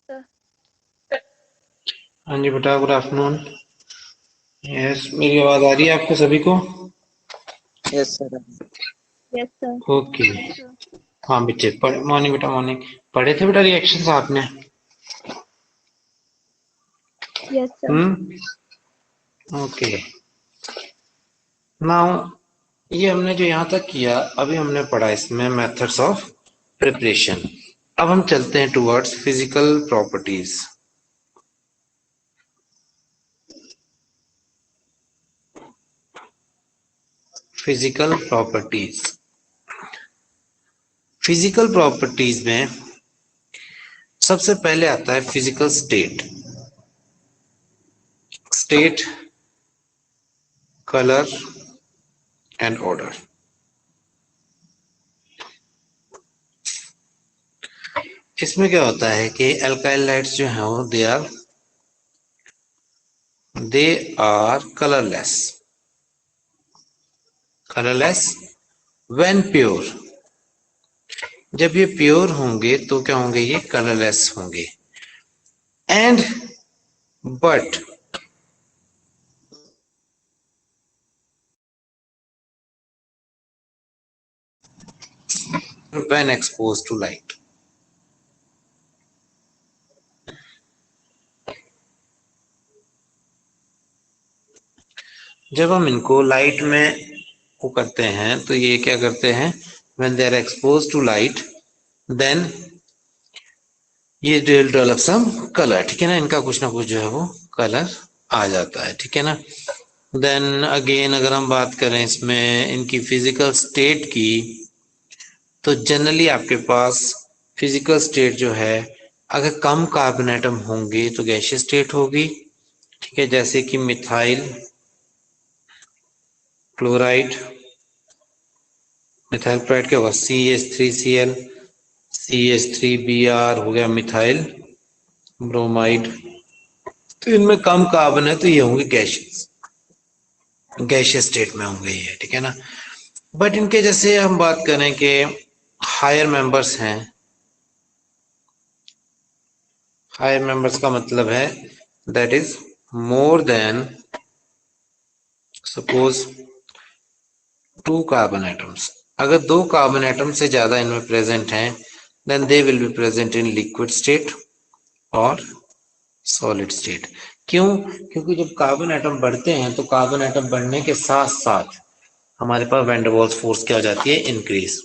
sir. हाँ जी बेटा, good afternoon. Yes, मेरी आवाज आ रही है आपको सभी को? Yes sir. Yes, sir. Okay. हाँ बच्चे, मॉर्निंग बेटा, मॉर्निंग। पढ़े थे बेटा रिएक्शंस आपने? Yes, sir. ओके। नाउ ये हमने जो यहाँ तक किया, अभी हमने पढ़ा इसमें मेथड्स ऑफ प्रिपरेशन। अब हम चलते हैं towards physical properties. Physical properties, physical properties में सबसे पहले आता है physical state. State, colour and order. इसमें क्या होता है कि अल्काइल लाइट्स जो हैं वो they are colourless when pure. जब ये प्योर होंगे तो क्या होंगे? ये कलरलेस होंगे। And but when expose to light. जब हम इनको लाइट में वो करते हैं तो ये क्या करते हैं? When they are expose to light, then ये डेवलप सम कलर। ठीक है ना, इनका कुछ ना कुछ जो है वो कलर आ जाता है। ठीक है ना। देन अगेन अगर हम बात करें इसमें इनकी फिजिकल स्टेट की, तो जनरली आपके पास फिजिकल स्टेट जो है, अगर कम कार्बन एटम होंगे तो गैसियस स्टेट होगी। ठीक है, जैसे कि मिथाइल क्लोराइड, मिथाइल क्लोराइड क्या होगा? CH3Cl, CH3Br हो गया मिथाइल ब्रोमाइड। तो इनमें कम कार्बन है तो ये होंगे गैसियस स्टेट में होंगे ये। ठीक है ना। बट इनके जैसे हम बात करें कि हायर मेंबर्स हैं, हायर मेंबर्स का मतलब है that is more than suppose 2 carbon atoms. अगर 2 कार्बन एटम से ज्यादा इनमें प्रेजेंट हैं, then they will be present in liquid state और सॉलिड स्टेट। क्यों? क्योंकि जब कार्बन एटम बढ़ते हैं तो कार्बन एटम बढ़ने के साथ साथ हमारे पास वैन डर वाल्स फोर्स क्या हो जाती है? इंक्रीज।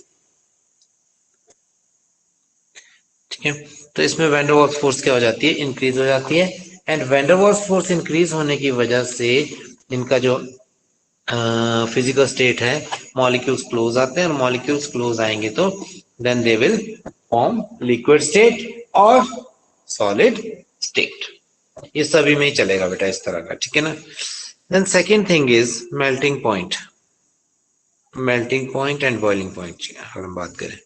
ठीक है, तो इसमें वैन डर वाल्स फोर्स क्या हो जाती है? इंक्रीज हो जाती है। And van der Waals force increase होने की वजह से इनका जो फिजिकल स्टेट है, मॉलिक्यूल्स क्लोज आते हैं, और मॉलिक्यूल्स क्लोज आएंगे तो then they will form liquid state और सॉलिड स्टेट। ये सभी में ही चलेगा बेटा इस तरह का। ठीक है ना। Then second thing is melting point. Melting point and boiling point अगर हम बात करें,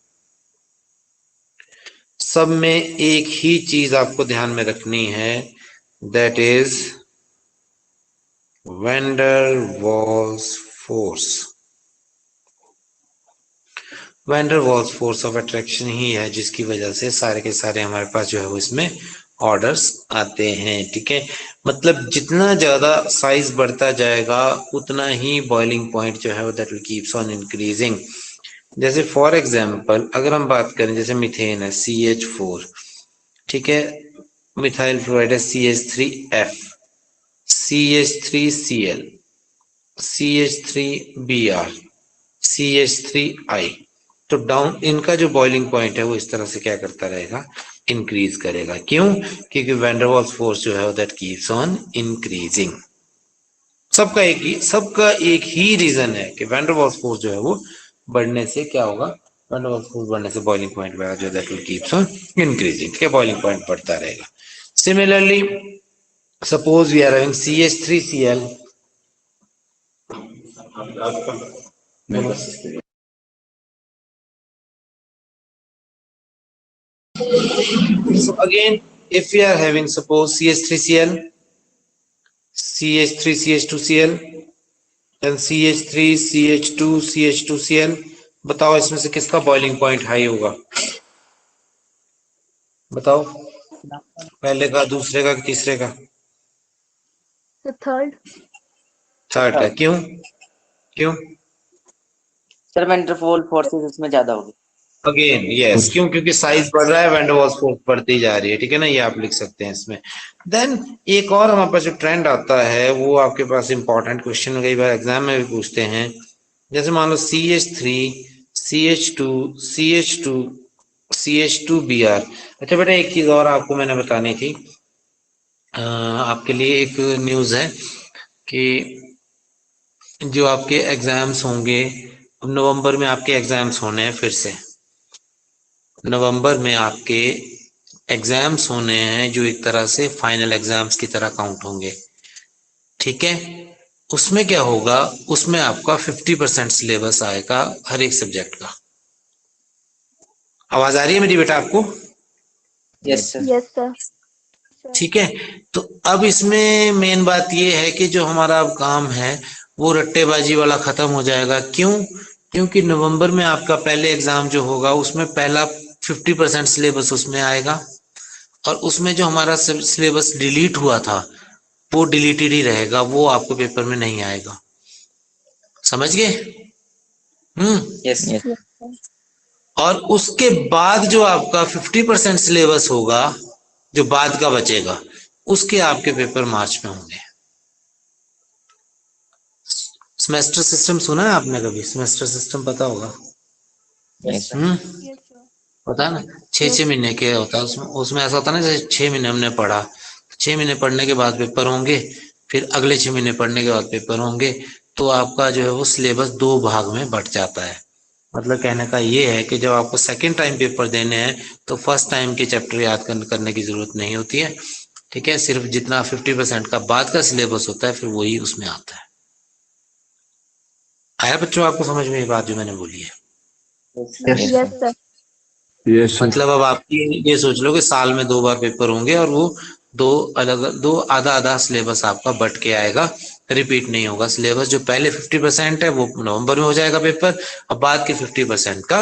सब में एक ही चीज आपको ध्यान में रखनी है, that is van der Waals force. Van der Waals force of attraction ही है जिसकी वजह से सारे के सारे हमारे पास जो है वो इसमें ऑर्डर्स आते हैं। ठीक है, मतलब जितना ज्यादा साइज बढ़ता जाएगा उतना ही बॉइलिंग पॉइंट जो है वो that will keeps on increasing. जैसे फॉर एग्जांपल अगर हम बात करें, जैसे मीथेन है CH4, ठीक है, मिथाइल फ्लोराइड है CH3F, CH3Cl, CH3Br, CH3I। तो डाउन इनका जो बॉइलिंग पॉइंट है वो इस तरह से क्या करता रहेगा? इंक्रीज करेगा। क्यों? क्योंकि वैन डर वाल्स फोर्स जो है दैट कीप्स ऑन इंक्रीजिंग। सबका एक ही रीजन है कि वैन डर वाल्स फोर्स जो है वो बढ़ने से क्या होगा? वैन डर वाल्स फोर्स बढ़ने से बॉइलिंग पॉइंट बढ़ेगा जो that will keeps on increasing. ठीक है, बॉइलिंग पॉइंट बढ़ता रहेगा। Similarly suppose we are having CH3Cl, so again if we are having suppose CH3Cl, CH3CH2Cl and CH3CH2CH2Cl, बताओ इसमें से किसका बॉइलिंग पॉइंट हाई होगा? बताओ। पहले का, दूसरे का, तीसरे का? The third. थर्ड का। क्यों? क्यों? सर वेंडरवॉल फोर्सेस इसमें ज्यादा होगी। अगेन यस, क्यों? क्योंकि साइज बढ़ रहा है, वैन डर वाल्स फोर्स बढ़ती जा रही है, ठीक है ना, ये आप लिख सकते हैं इसमें। देन एक और हमारे पास जो ट्रेंड आता है वो आपके पास इंपॉर्टेंट क्वेश्चन कई बार एग्जाम में भी पूछते हैं। जैसे मान लो CH3 CH2 CH2 CH2Br। अच्छा बेटा, एक चीज और आपको मैंने बतानी थी। आपके लिए एक न्यूज है कि जो आपके एग्जाम्स होंगे, नवंबर में आपके एग्जाम्स होने हैं फिर से। नवंबर में आपके एग्जाम्स होने हैं जो एक तरह से फाइनल एग्जाम्स की तरह काउंट होंगे, ठीक है। उसमें क्या होगा, उसमें आपका 50% सिलेबस आएगा हर एक सब्जेक्ट का। आवाज आ रही है मेरी बेटा आपको? Yes sir. Yes, sir. ठीक है। तो अब इसमें मेन बात ये है कि जो हमारा अब काम है वो रट्टेबाजी वाला खत्म हो जाएगा। क्यों? क्योंकि नवंबर में आपका पहले एग्जाम जो होगा उसमें पहला 50% सिलेबस उसमें आएगा, और उसमें जो हमारा सिलेबस डिलीट हुआ था वो डिलीटेड ही रहेगा, वो आपको पेपर में नहीं आएगा। समझ गए? यस। Yes, sir. और उसके बाद जो आपका 50% सिलेबस होगा, जो बाद का बचेगा, उसके आपके पेपर मार्च में होंगे। सेमेस्टर सिस्टम सुना है आपने कभी? सेमेस्टर सिस्टम पता होगा। Yes sir. Yes, sir. पता है ना, छह Yes. छह महीने के होता है। उसमें उसमें ऐसा होता है ना, जैसे 6 महीने हमने पढ़ा, 6 महीने पढ़ने के बाद पेपर होंगे, फिर अगले 6 महीने पढ़ने के बाद पेपर होंगे। तो आपका जो है वो सिलेबस 2 भाग में बट जाता है। मतलब कहने का ये है कि जब आपको सेकेंड टाइम पेपर देने हैं तो फर्स्ट टाइम के चैप्टर याद करने की जरूरत नहीं होती है, ठीक है। सिर्फ जितना 50% का बाद का सिलेबस होता है फिर वही उसमें आता है। आया बच्चों आपको समझ में ये बात जो मैंने बोली है? Yes, sir. Yes sir. मतलब अब आप ये सोच लो कि साल में 2 बार पेपर होंगे और वो दो आधा आधा सिलेबस आपका बट के आएगा, रिपीट नहीं होगा सिलेबस। जो पहले 50% है वो नवंबर में हो जाएगा पेपर, और बाद के 50% का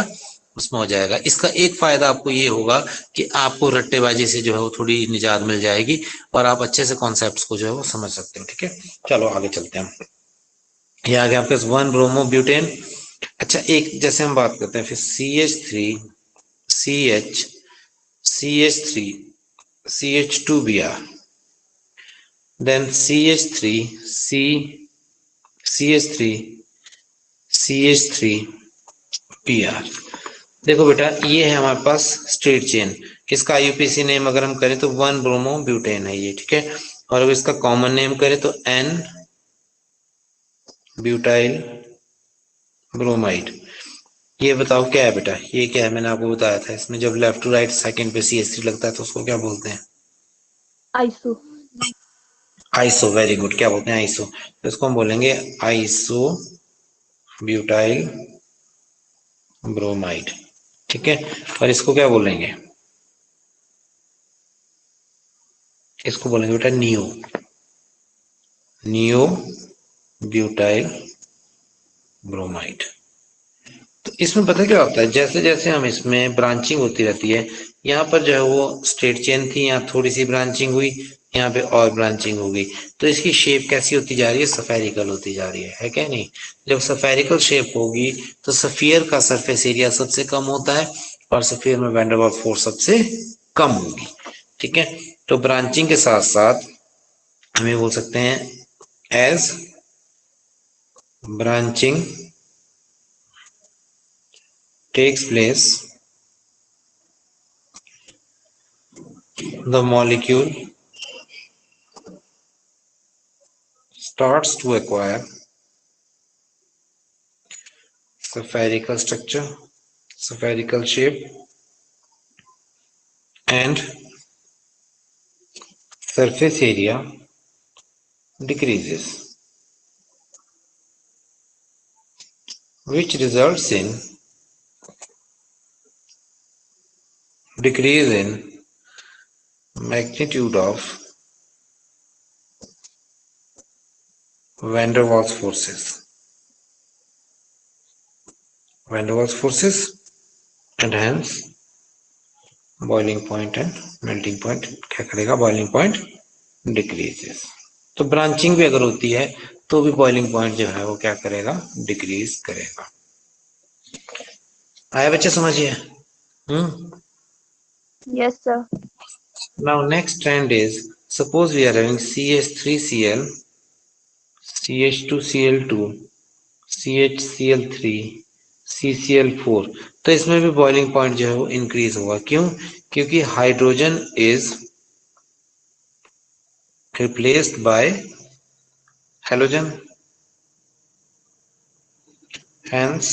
उसमें हो जाएगा। इसका एक फायदा आपको ये होगा कि आपको रट्टेबाजी से जो है वो थोड़ी निजात मिल जाएगी, और आप अच्छे से कॉन्सेप्ट्स को जो है वो समझ सकते हो, ठीक है। चलो आगे चलते हैं हम। ये आ गया आपके 1 ब्रोमो ब्यूटेन। अच्छा, एक जैसे हम बात करते हैं फिर CH3 CH CH3 CH2Br, then CH3 C CH3 CH3Br। देखो बेटा, ये है हमारे पास स्ट्रेट चेन। इसका IUPAC नेम अगर हम करें तो 1 ब्रोमो ब्यूटेन है ये, ठीक है। और अगर इसका कॉमन नेम करें तो N ब्यूटाइल ब्रोमाइड। ये बताओ क्या है बेटा, ये क्या है? मैंने आपको बताया था, इसमें जब लेफ्ट टू राइट सेकंड पे CH3 लगता है तो उसको क्या बोलते हैं? Isu. आइसो। Very good. क्या बोलते हैं? आइसो। तो इसको हम बोलेंगे आइसो ब्यूटाइल ब्रोमाइड, ठीक है। और इसको क्या बोलेंगे? इसको बोलेंगे बेटा नियो नियो ब्यूटाइल ब्रोमाइड। तो इसमें पता क्या होता है, जैसे जैसे हम इसमें ब्रांचिंग होती रहती है, यहाँ पर जो है वो स्ट्रेट चेन थी, यहाँ थोड़ी सी ब्रांचिंग हुई, यहाँ पे और ब्रांचिंग हो गई, तो इसकी शेप कैसी होती जा रही है? सफेरिकल होती जा रही है क्या नहीं? जब सफेरिकल शेप होगी तो सफियर का सरफेस एरिया सबसे कम होता है, और सफियर में वैन डर वाल्स फोर्स सबसे कम होगी, ठीक है। तो ब्रांचिंग के साथ साथ हम ये बोल सकते हैं as branching takes place, the molecule starts to acquire spherical structure, spherical shape, and surface area decreases, which results in decrease in magnitude of van der Waals forces. Van der Waals forces, and hence boiling point and melting point क्या करेगा, boiling point decreases. तो branching भी अगर होती है तो भी boiling point जो है वो क्या करेगा, डिक्रीज करेगा। आया बच्चे समझिए। Yes, sir. Now next trend is, suppose we are having CH3Cl, CH2Cl2, CHCl3, CCl4, तो इसमें भी बॉइलिंग पॉइंट जो है वो इंक्रीज होगा। क्यों? क्योंकि hydrogen is replaced by halogen, hence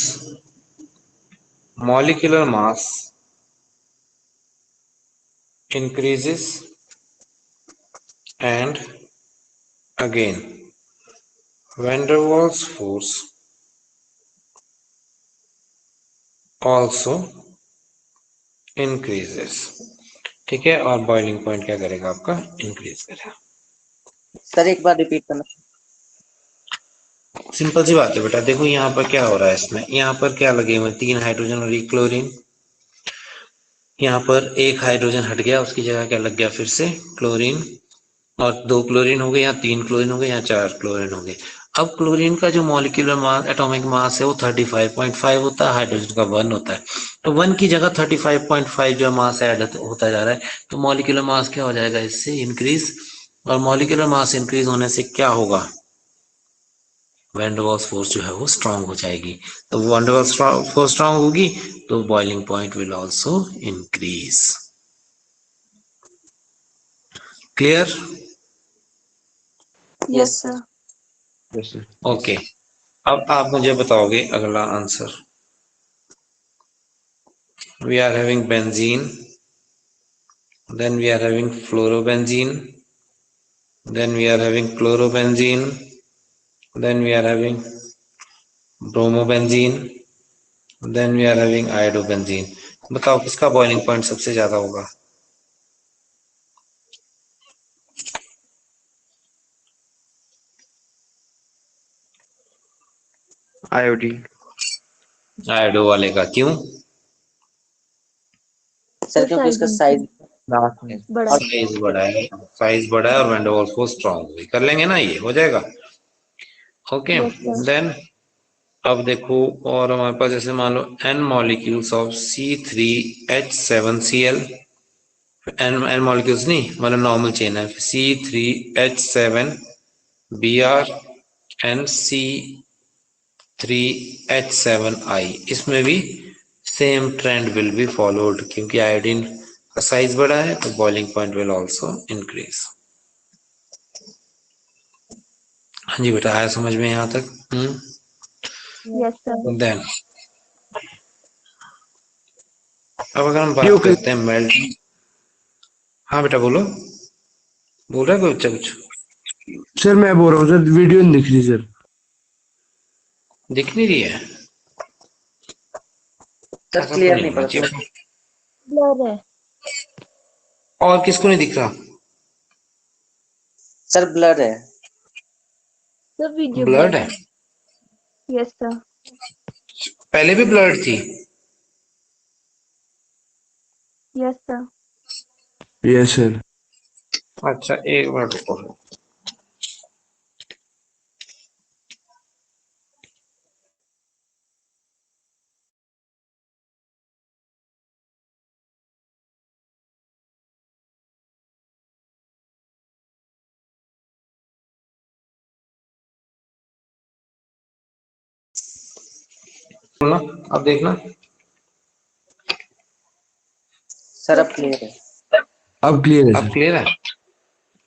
molecular mass increases, and again van der Waals force also increases। ठीक है, और बॉइलिंग पॉइंट क्या करेगा आपका, इंक्रीज करेगा। सर एक बार रिपीट करना। सिंपल सी बात है बेटा, देखो यहाँ पर क्या हो रहा है, इसमें यहाँ पर क्या लगे हुए, 3 हाइड्रोजन और 1 क्लोरीन। यहाँ पर एक हाइड्रोजन हट गया, उसकी जगह क्या लग गया, फिर से क्लोरीन, और 2 क्लोरीन हो गए, यहाँ 3 क्लोरीन हो गए, यहाँ 4 क्लोरीन हो गए। अब क्लोरीन का जो मॉलिक्यूलर मास, एटॉमिक मास है वो 35.5 होता है, हाइड्रोजन का 1 होता है। तो 1 की जगह 35.5 जो मास ऐड होता जा रहा है, तो मॉलिक्यूलर मास क्या हो जाएगा, इससे इंक्रीज। और मॉलिक्यूलर मास इंक्रीज होने से क्या होगा, वैन डर वाल्स फोर्स जो है वो स्ट्रांग हो जाएगी। तो van der Waals force strong होगी तो boiling point will also increase. Clear? Yes, sir. Yes, sir. Okay, अब आप मुझे बताओगे अगला answer. We are having benzene, then we are having fluorobenzene, then we are having chlorobenzene, then we are having bromobenzene, then we are having iodobenzene। बताओ किसका boiling point सबसे ज्यादा होगा? Iodine. आयोडो वाले का। क्यों? सर क्योंकि उसका साइज Last में. बड़ा। साइज बड़ा है, साइज बड़ा है, और van der Waals force strong कर लेंगे ना, ये हो जाएगा। Okay, Yes, sir. देन अब देखो, और हमारे पास जैसे मान लो n molecules of C3H7Cl, n molecules नहीं मतलब नॉर्मल चेन है, C3H7Br and C3H7I, इसमें भी same trend will be followed, क्योंकि आयोडीन का साइज बड़ा है तो boiling point will also increase. हाँ जी बेटा, आया समझ में यहाँ तक? Yes, sir. देन अब अगर हम बात क्यों करते हैं मेल्टिंग। हाँ बेटा बोलो, बोल रहा है कोई बच्चा कुछ? सर मैं बोल रहा हूँ सर, वीडियो नहीं दिख रही सर। दिख नहीं रही है? सर ऐसा तो क्लियर नहीं नहीं होना पड़ा सर। चाहिए। Blur है। और किसको नहीं दिख रहा? सर ब्लर है। Sir, video ब्लड blur है? है। Yes, sir. पहले भी ब्लड थी? Yes, sir. Yes sir. अच्छा एक मिनट रुको। सुनना, अब देखना। सर अब क्लियर है। अब क्लियर है अब सर। क्लियर है?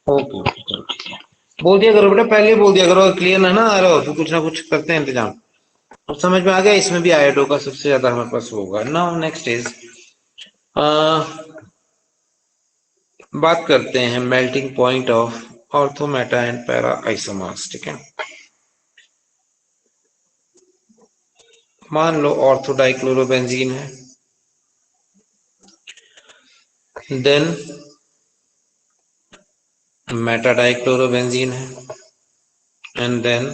ओके ओके, चलो ठीक है। बोल दिया करो बेटा, पहले ही बोल दिया करो, क्लियर ना आ रहा हो तो कुछ ना कुछ करते हैं इंतजाम। अब समझ में आ गया, इसमें भी आयोडो का सबसे ज्यादा हमारे पास होगा। नाउ नेक्स्ट इज, बात करते हैं melting point of ortho, Meta and para isomers. ठीक है, मान लो ऑर्थो डाइक्लोरोबेंजीन है, देन मेटा डाइक्लोरोबेंजीन है, एंड देन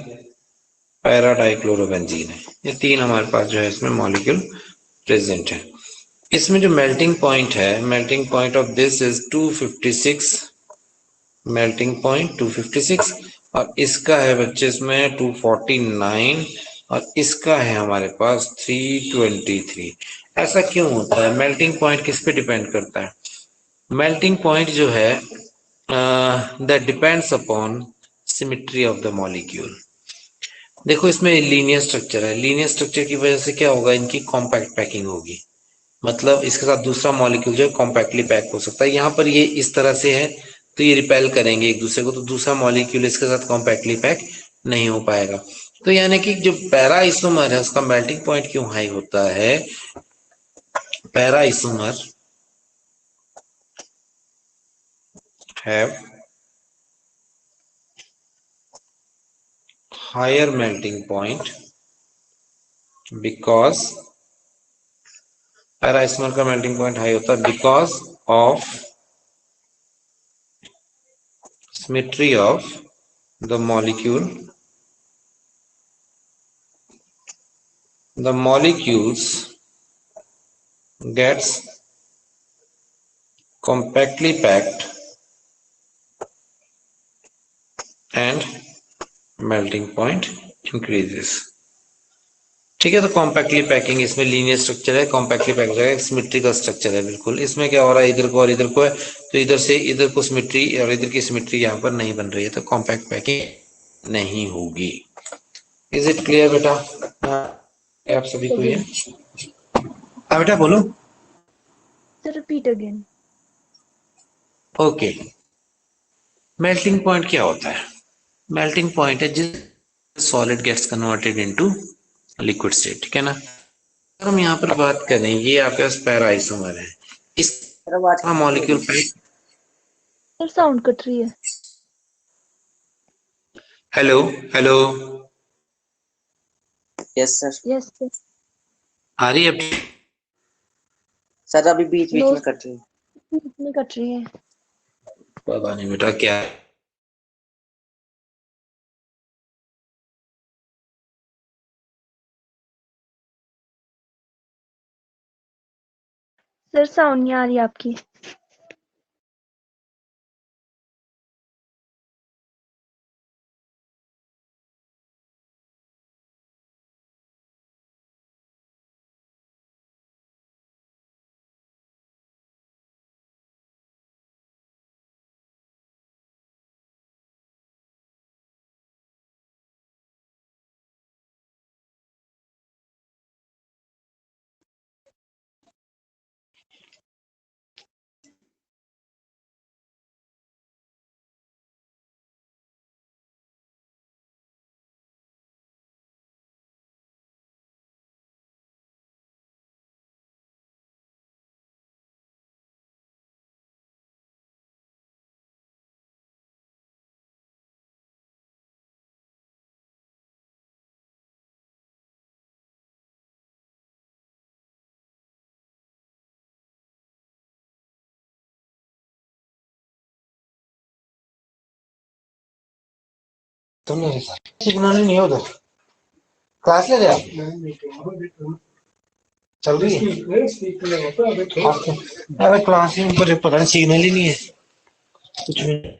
पैरा डाइक्लोरोबेंजीन है। ये तीन हमारे पास जो है इसमें मॉलिक्यूल प्रेजेंट है। इसमें जो मेल्टिंग पॉइंट है, melting point of this is 256, melting point 256, और इसका है बच्चे इसमें 249, और इसका है हमारे पास 323। ऐसा क्यों होता है? मेल्टिंग पॉइंट किस पे डिपेंड करता है? मेल्टिंग पॉइंट जो है that depends upon symmetry of the molecule. देखो इसमें लीनियर स्ट्रक्चर है, लीनियर स्ट्रक्चर की वजह से क्या होगा, इनकी कॉम्पैक्ट पैकिंग होगी, मतलब इसके साथ दूसरा मॉलिक्यूल जो है कॉम्पैक्टली पैक हो सकता है। यहाँ पर ये इस तरह से है तो ये रिपेल करेंगे एक दूसरे को, तो दूसरा मॉलिक्यूल इसके साथ कॉम्पैक्टली पैक नहीं हो पाएगा। तो यानी कि जो पैरा आइसोमर है उसका मेल्टिंग पॉइंट क्यों हाई होता है? Para isomer have higher melting point because para isomer का मेल्टिंग पॉइंट हाई होता है because of symmetry of the molecule, the molecules gets compactly packed and melting point increases। ठीक है, तो कॉम्पैक्टली पैकिंग, इसमें लीनियर स्ट्रक्चर है, compactly pack हो जाएगा, सिमेट्रिकल स्ट्रक्चर है बिल्कुल। इसमें क्या हो रहा है, इधर को और इधर को है, तो इधर से इधर को सिमेट्री और इधर की सिमेट्री यहाँ पर नहीं बन रही है, तो कॉम्पैक्ट पैकिंग नहीं होगी। इज इट क्लियर बेटा? आप सभी को ये बेटा बोलो। Sir, repeat again. Okay, melting point क्या होता है? मेल्टिंग पॉइंट है जिस solid gets converted into liquid state, ठीक है ना। अगर हम यहाँ पर बात करें, ये आपके पास पैरा आइसोमर है, सर आवाज इसका molecule pack. Sir, sound cut रही है। Hello hello, yes sir. Yes, sir. आ रही है? सर अभी बीच बीच No, में कट रही है। इतनी कट रही है। पता नहीं बेटा क्या है। सर, साउंड नहीं आ रही आपकी। तुमने सिग्नल ही नहीं है उधर, क्लास ले रहे आप? चल रही है? अरे क्लास में ऊपर पता नहीं सिग्नल ही नहीं है कुछ भी।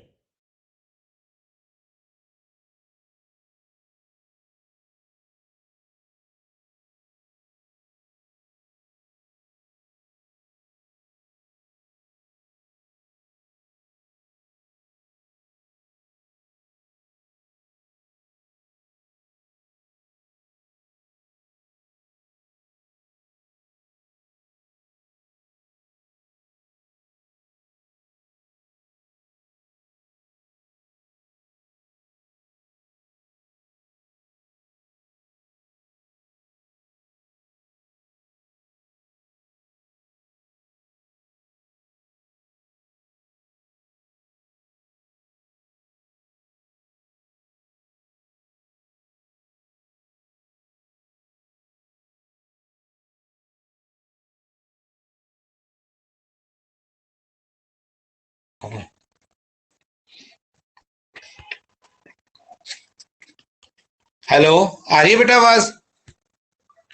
हेलो, आ रही है बेटा आवाज?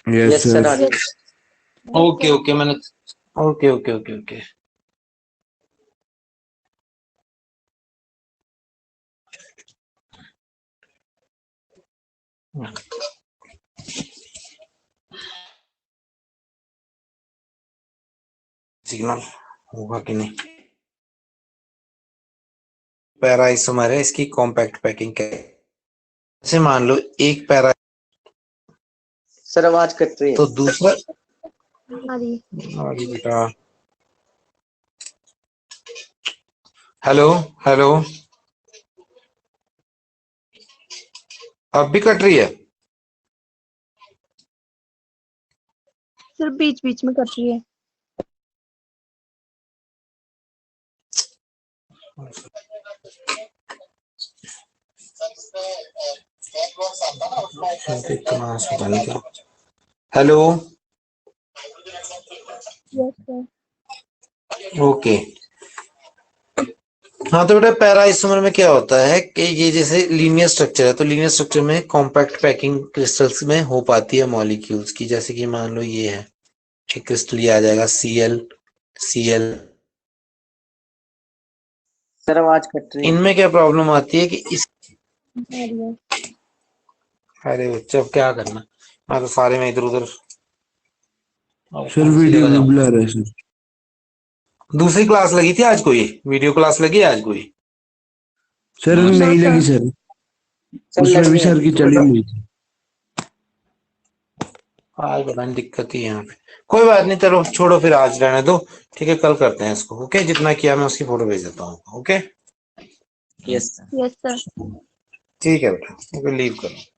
Yes yes sir sir. आ रही है। ओके ओके, मैंने okay okay okay okay. Signal होगा कि नहीं। पैरा आइसोमर है, इसकी कॉम्पैक्ट पैकिंग कैसे मान लो एक पैरा सर आवाज कट रही है। तो दूसरा हमारी अरे बेटा हेलो हेलो अब भी कट रही है। सिर्फ बीच बीच में कट रही है। Hello yes sir. ओके। हाँ तो बेटा पैरा आइसोमर में क्या होता है कि ये जैसे लीनियर स्ट्रक्चर है, तो लीनियर स्ट्रक्चर में कॉम्पैक्ट पैकिंग क्रिस्टल्स में हो पाती है मॉलिक्यूल्स की। जैसे कि मान लो ये है, एक क्रिस्टल ये आ जाएगा Cl Cl। सर आवाज कट रही है। इनमें क्या प्रॉब्लम आती है कि इस हमारी है। अरे बच्चे अब क्या करना, मैं तो सारे में इधर उधर सर वीडियो भी ब्लर है सर। दूसरी क्लास लगी थी आज, कोई वीडियो क्लास लगी है आज कोई? सर नो नहीं लगी सर। सर, सर उसमें लग भी रही सर है। की चली नहीं थी। आज पता नहीं दिक्कत ही है यहाँ पे। कोई बात नहीं, चलो छोड़ो फिर, आज रहने दो। ठीक है, कल करते हैं इसको। ओके, जितना किया मैं उसकी फोटो भेज देता हूँ। Okay yes sir. Yes sir. ठीक है बेटा, ओके लीव करो।